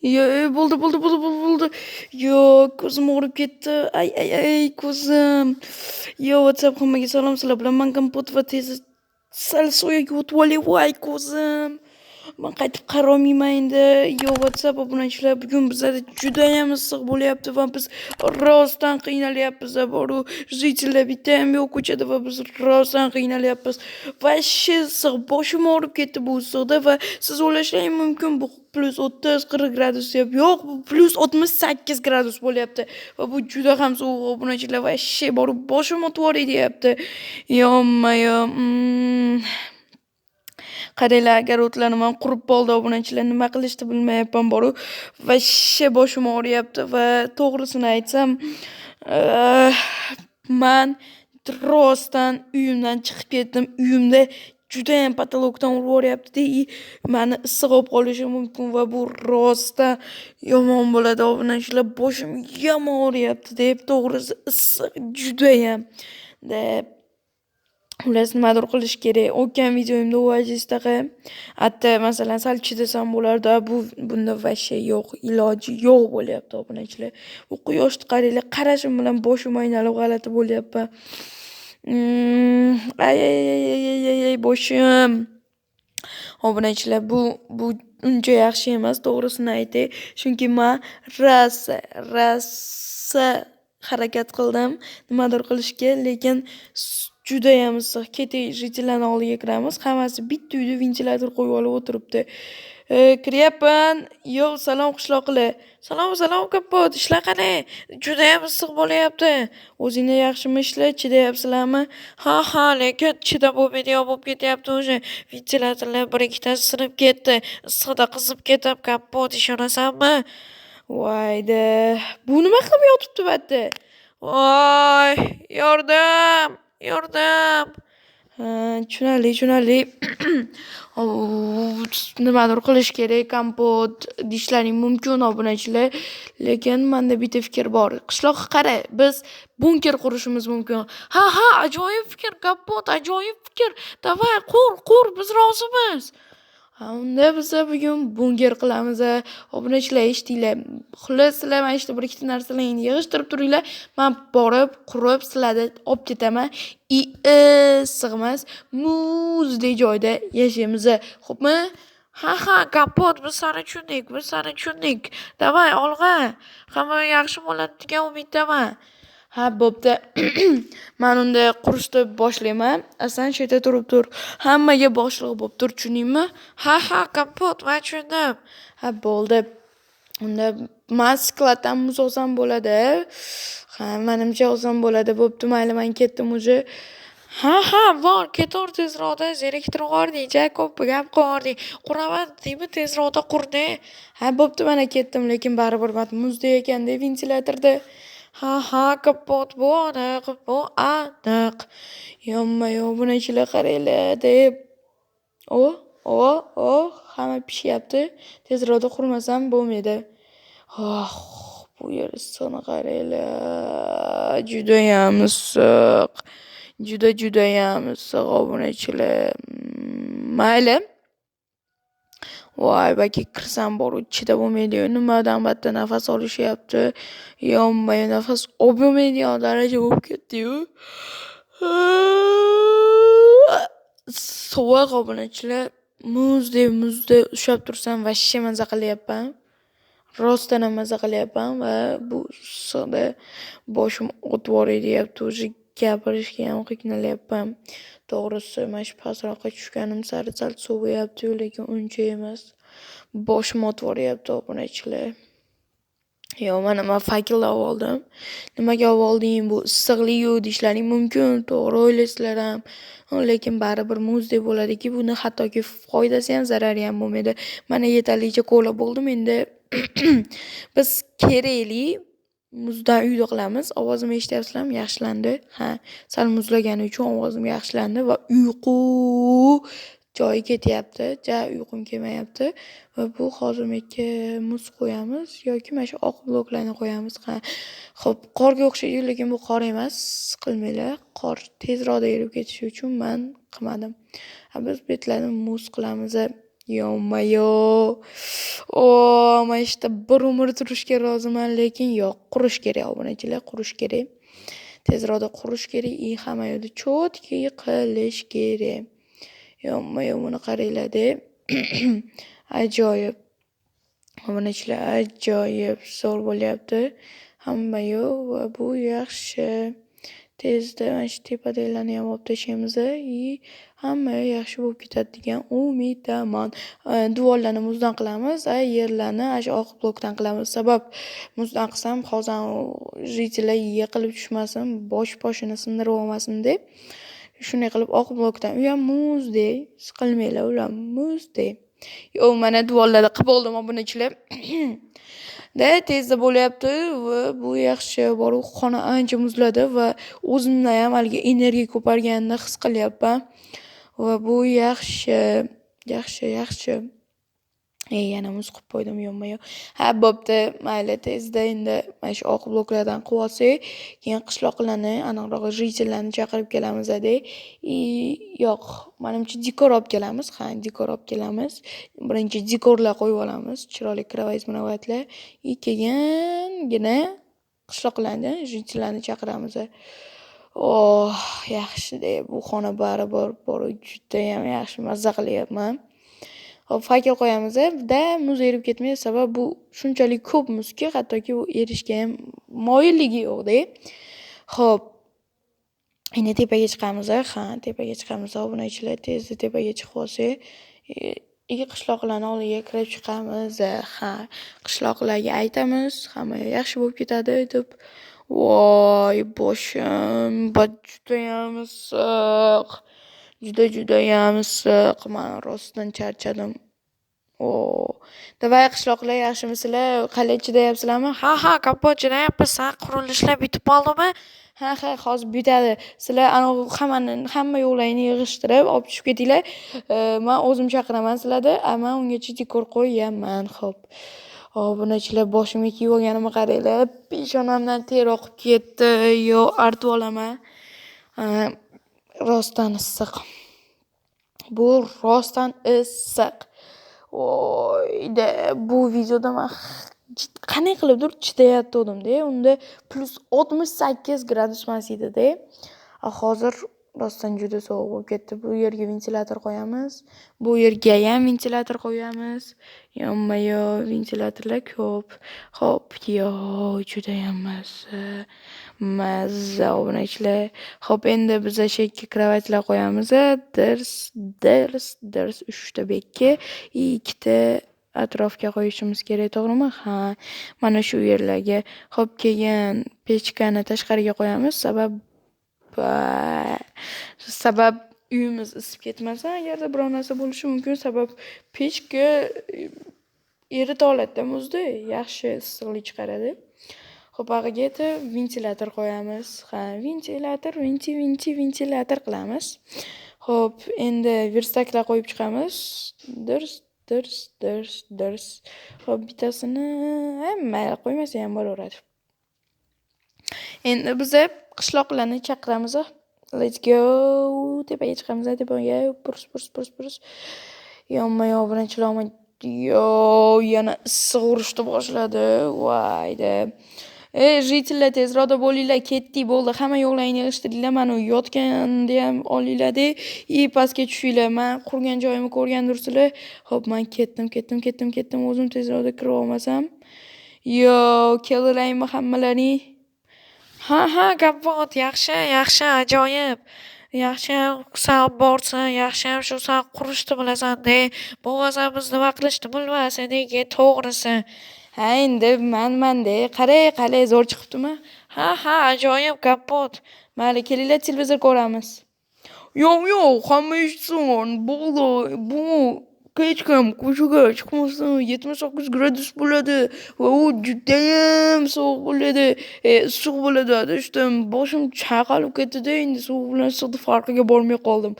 Bo'ldi. Ko'zim og'rib ketdi. Ay, ko'zim. WhatsApp hammaga salom sizlar bilan man kompot va tez sal soyaga o'tib olay. Voy ko'zim. Man qaytib qarolmayman endi. WhatsApp obunachilar bugun bizada judayam issiq bo'lyapti va biz rostdan qiynalyapmiz. Boru jitellar bitta ham yo'q ko'chada va biz rostdan qiynalyapmiz. Vashshi issiq, boshim og'rib ketdi bu issiqda va siz o'ylashingiz mumkin bu plus 30-40 gradus deb. Yo'q, bu plus 68 gradus bo'lyapti va bu juda ham sovuq obunachilar. Vashshi borib boshim o'tib deyapti. Yomma-yo. Qaranglar, agar o'tlarim ham qurib qoldi obunachilar, nima qilishni bilmayapman boru. Vashshi boshim og'riyapti va to'g'risini aytsam, man rostdan uyimdan chiqib ketdim. Uyimda judayam patologdan urib mani issiq olib qolishi mumkin va bu rostdan yomon bo'ladi obunachilar. Boshim yomon og'riyapti deb, to'g'risi issiq judayam deb. Xullas nimadir qilish kerak. O'tgan videomda vajizdaqa hatta masalan sal chidasam bo'lardi. Bunda vashshe yo'q, iloji yo'q bo'lyapti obunachilar. Bu quyoshni qaranglar, qarashim bilan boshim aylanib g'alati bo'lyapti. Ay, boshim. Obunachilar, bu uncha yaxshi emas, to'g'risini aytay. Chunki men rasa harakat qildim, nimadir qilishga, lekin judayam issiq. Ketay, jitellarni oldiga kiramiz. Hammasi bitta uyda ventilator qo'yib olib o'tiribdi. Kiryapman. Salom qishloqlar. Salom kapot. Ishlar qalay? Judayam issiq bo'lyapti. O'zinglar yaxshimi ishlar? Chidayapsizlarmi? Ha, lekin chidab bo'lmaydi, bo'lib ketyapti o'sha. Ventilatorlar bir-ikkitasi sinib ketdi. Issiqda qizib ketib, kapot ishonasanmi? Voyda. Bu nima qilib yotibdi batda? Voy, yordam. Tushunarli. Nimadir qilish kerak, kompot deyishlaring mumkin obunachilar, lekin menda bitta fikr bor. Qishloqqa qara, biz bunker qurishimiz mumkin. Ha, ajoyib fikr, kompot, ajoyib fikr. Davay, qur, biz rozimiz. Unda biz bugun bunker qilamiz. Obunachilar eshitdinglar. Xullas, sizlar mana shu bir ikkita narsalarni yig'ishtirib turinglar. Men borib, qurib sizlarni olib ketaman. Sig'mas, muzdek joyda yashaymiz. Xo'pmi? Ha, kapot, biz seni tushundik. Davay, olg'a. Hamma yaxshi bo'ladi degan umiddaman. Ha, bo'pti. Men unda qurishni boshlayman. Asan shu yerda turib tur. Hammaga boshliq bo'lib tur, tushundingmi? Ha, kapot, men tushundim. Ha, bo'ldi. Unda masklatdan muz olsam bo'ladi. Ha, menimcha olsam bo'ladi. Bo'pti, mayli, men ketdim o'zi. Ha, bor, ketor tezroqda, zeriktirib qording, ko'p gap qilding. Quraman deymi, tezroqda qurdi. Ha, bo'pti, men ketdim, lekin baribir muzdek ekan-da ventilatorda. Ha, kapot bu aniq. Yomma-yo, bunachilar qaranglar deb. Hamma pishyapti. Tezroqda qurmasam bo'lmaydi. Bu yer issiqni qaranglar. Judayam issiq. Judayam issiq obunachilar. Mayli. Voy, balki kirsam bor, ichida bo'lmaydi. Nimadan batda nafas olishyapti. Yomma-yo, nafas olmaydigan daraja bo'lib ketdi-yu. Sovuq obunachilar, muzda ushlab tursam vashshe maza qilyapman. Rostdan ham maza qilyapman va bu issiqda boshim o'tib deyapti. O'zi gapirishga ham qiynalyapman. To'g'risi, mana shu pastroqqa tushganim sari sal sovuqyapti, lekin uncha emas. Boshim o'tib deyapti obunachilar. Mana men faklab oldim. Nimaga olding? Bu issiqlik-ku deyishlaring mumkin. To'g'ri o'ylaysizlar ham. Lekin baribir muzdek bo'ladiki, buni hattoki foydasi ham zarari ham bo'lmaydi. Mana yetarlicha ko'la bo'ldim. Endi biz kerakli muzdan uyda qilamiz. Ovozimni eshityapsizlarmi? Yaxshilandi. Ha, sal muzlagani uchun ovozim yaxshilandi va uyqu joyi ketyapti. Uyqum kelmayapti. Va bu hozirlikka muz qo'yamiz yoki mana shu oq bloklarni qo'yamiz. Xo'p, qorga o'xshaydi, lekin bu qor emas. Qilmanglar. Qor tezroq erib ketishi uchun men qilmadim. Biz betlarni muz qilamiz. Yo-mayo. Men ishda bir umr turishga roziman, lekin yo'q, qurish kerak obunachilar, qurish kerak. Tezroqda qurish kerak, и hamma yo'lda cho'tki qilish kerak. Yo-mayo, buni qaranglar-da. Ajoyib. Obunachilar, ajoyib zo'r bo'lyapti. Hamma yo'q va bu yaxshi. Tezda mana shu tepadagilarni ham olib tashlaymiz и hamma yaxshi bo'lib ketadi degan umiddaman. Devorlarni muzdan qilamiz, yerlarni shu oq blokdan qilamiz. Sabab muzdan qilsam hozir jitlar yiqilib tushmasin, boshini sindirib olmasin deb shunday qilib oq blokdan. U ham muzdek, siqilmanglar, ular muzdek. Yo'q, mana devorlarni qilib oldim obunachilar. Da tezda bo'lyapti va bu yaxshi. Bor xona ancha muzladi va o'zimda ham haligi energiya ko'parganini his qilyapman. Va bu yaxshi. Yana muz qilib qo'ydim, yo-mayo. Bo'pti, mayli, tezda endi mana shu oq bloklardan qilib olsak, keyin qishloqlarni, aniqroq jitellarni chaqirib kelamiz-da. Yo'q, menimcha dekor olib kelamiz. Dekor olib kelamiz. Birinchi dekorlar qo'yib olamiz, chiroyli kravoyt-mravaytlar. Keyingina qishloqlarni, jitellarni chaqiramiz. Yaxshi-da, bu xona baribir juda ham yaxshi, mazza qilyapman. Hop, fakil qo'yamiz-da, muz erib ketmaydi, sabab bu shunchalik ko'p muzki, hattoki u erishga ham moyilligi yo'q-da. Hop. Endi tepaga chiqamiz. Tepaga chiqamiz. Obunachilar, tezda tepaga chiqib olsak, qishloqlarni oldiga kirib chiqamiz. Qishloqlarga aytamiz, hamma yaxshi bo'lib ketadi deb. Voy, boshim, judayam issiq. Judayam issiq. Men rostdan charchadim. Davay qishloqlar, yaxshimisizlar? Qalay chidayapsizlarmi? Ha, kapot chidayapmiz. Qurilishlar bitib qoldimi? Ha, hozir bitadi. Sizlar hamma yo'qlarni yig'ishtirib olib tushib ketinglar. Men o'zim chaqiraman sizlarni, men ungacha dekor qo'yaman. Xo'p. Obunachilar, boshimga kiyib olganimni qaranglar. Peshonamdan ter oqib ketdi. Yo, artib olaman. Rostdan issiq. Bu rostdan issiq. Bu videoda men qanday qilibdir chidayotgandim-da. Unda +68 gradus emas edi-da. Hozir rostdan juda sovuq bo'lib ketdi. Bu yerga ventilator qo'yamiz. Bu yerga ham ventilator qo'yamiz. Yo-mayo, ventilatorlar ko'p. Xo'p, juda ham mazza obunachilar. Xo'p, endi biz shekki kravatlar qo'yamiz. Dirs 3 ta bekka, 2 ta atrofga qo'yishimiz kerak, to'g'rimi? Mana shu yerlarga. Xo'p, keyin pechkani tashqariga qo'yamiz, sabab uyimiz isib ketmasa, agarda biror narsa bo'lishi mumkin, sabab pechka erita oladi-da muzni, yaxshi issiqlik chiqaradi. Xo'p, ag'aga ventilator qo'yamiz. Ventilator qilamiz. Xo'p, endi verstaklar qo'yib chiqamiz. Dirs. Xo'p, bittasini mayli qo'ymasa ham bo'laveradi. Endi biz qishloqlarni chaqiramiz. Let's go. Tepaga chiqamiz, tepaga. Purs. Yo-mayo, birinchilarni yana issiq urishni boshladi. Voyda. Jitellar, tezroqda bo'linglar, ketdik, bo'ldi. Hamma yo'qlarni yig'ishtiringlar. Mana yotganda ham olinglar-da, pastga tushinglar. Men qurgan joyimni ko'rgandirsizlar. Xo'p, men ketdim. O'zim tezroqda kirib olmasam. Yo, kelinglarmi hammalaring? Ha, kapot, yaxshi, ajoyib. Yaxshi ham san borsan, yaxshi ham shu san qurishni bilasan-da. Bo'lmasa biz nima qilishni bilmasin, to'g'risi. Endi men-da, qalay zo'r chiqibdimi? Ha, ajoyib kapot. Mayli, kelinglar, televizor ko'ramiz. Yo'q, hamma eshitsin. Bo'ldi. Bu hech kim ko'chaga chiqmasin, 79 gradus bo'ladi va u judayam sovuq bo'ladi. Issiq bo'ladi. Adashdim, boshim chayqalib ketdi-da, endi sovuq bilan issiqni farqiga bormay qoldim.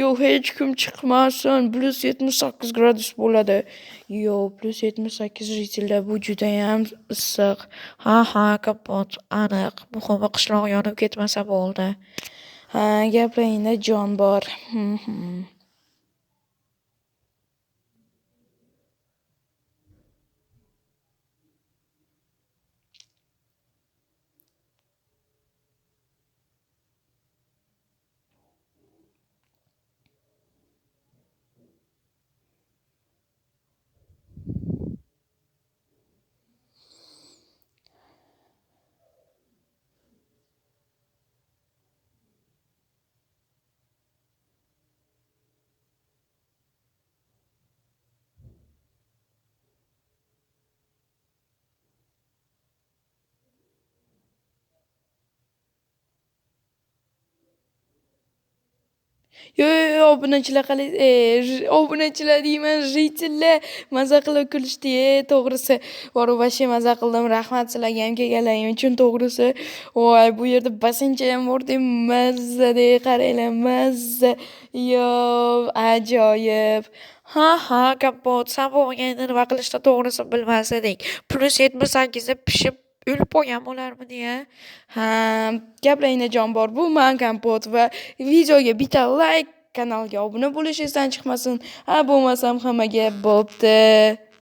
Yo'q, hech kim chiqmasin, +78 gradus bo'ladi. Yo'q, +78 jitellar, bu judayam issiq. Ha, kapot, aniq. Muhimi qishloq yonib ketmasa bo'ldi. Gaplaringda jon bor. Yo, obunachilar qalay, obunachilar deyman, jitellar maza qilib kulishdi, to'g'risi. Vosh maza qildim. Rahmat sizlarga ham kelganlaring uchun, to'g'risi. Voy, bu yerda basencha ham bor deb mazzada qaranglar, mazza. Yo, ajoyib. Ha, kapot, sen bo'lmaganda nima qilishni to'g'risi bilmas eding. +78 da pishib o'lib qolgan bo'larmidi ya? Ha, gaplaringda jon bor. Bu men Kompot va videoga bitta like, kanalga obuna bo'lish esdan chiqmasin. Ha, bo'lmasam hammaga bo'pti.